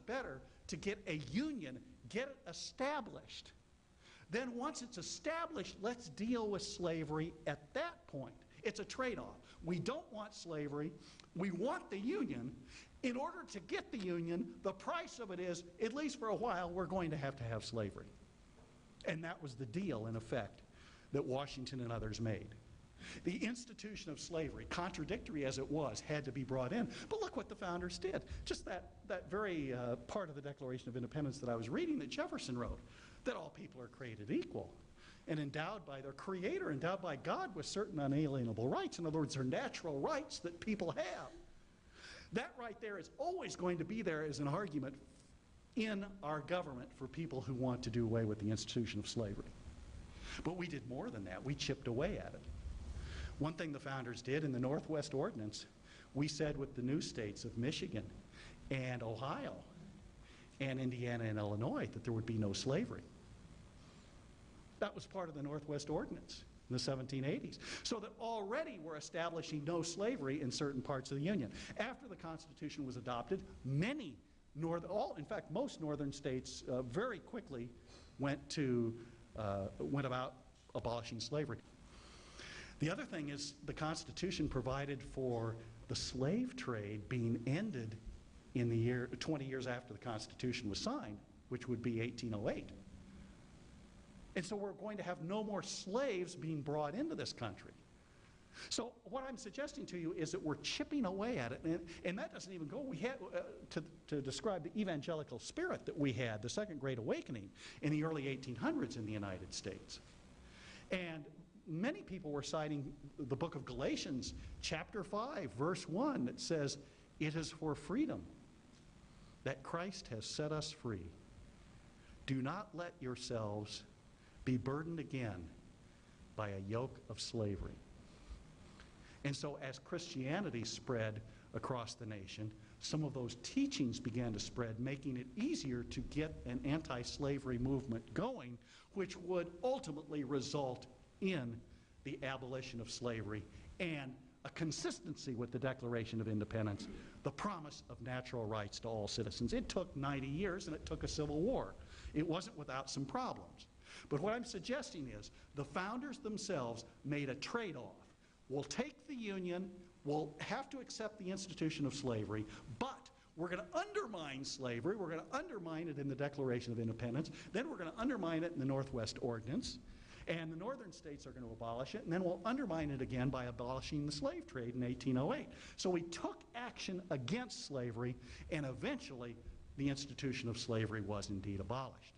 better to get a union, get it established. Then once it's established, let's deal with slavery at that point. It's a trade-off. We don't want slavery. We want the union. In order to get the union, the price of it is, at least for a while, we're going to have slavery. And that was the deal, in effect, that Washington and others made. The institution of slavery, contradictory as it was, had to be brought in. But look what the founders did. Just that very part of the Declaration of Independence that I was reading that Jefferson wrote, that all people are created equal and endowed by their Creator, endowed by God with certain unalienable rights. In other words, they're natural rights that people have. That right there is always going to be there as an argument in our government for people who want to do away with the institution of slavery. But we did more than that. We chipped away at it. One thing the founders did in the Northwest Ordinance, we said with the new states of Michigan and Ohio and Indiana and Illinois that there would be no slavery. That was part of the Northwest Ordinance in the 1780s. So that already we're establishing no slavery in certain parts of the Union. After the Constitution was adopted, in fact most northern states very quickly went about abolishing slavery. The other thing is the Constitution provided for the slave trade being ended in the year 20 years after the Constitution was signed, which would be 1808. And so we're going to have no more slaves being brought into this country. So what I'm suggesting to you is that we're chipping away at it, and that doesn't even go. We had to describe the evangelical spirit that we had, the Second Great Awakening in the early 1800s in the United States. And many people were citing the book of Galatians, chapter 5, verse 1, that says, "It is for freedom that Christ has set us free. Do not let yourselves be burdened again by a yoke of slavery." And so as Christianity spread across the nation, some of those teachings began to spread, making it easier to get an anti-slavery movement going, which would ultimately result in the abolition of slavery and a consistency with the Declaration of Independence, the promise of natural rights to all citizens. It took 90 years and it took a civil war. It wasn't without some problems. But what I'm suggesting is the founders themselves made a trade-off. We'll take the Union, we'll have to accept the institution of slavery, but we're going to undermine slavery, we're going to undermine it in the Declaration of Independence, then we're going to undermine it in the Northwest Ordinance, and the northern states are going to abolish it, and then we'll undermine it again by abolishing the slave trade in 1808. So we took action against slavery, and eventually the institution of slavery was indeed abolished.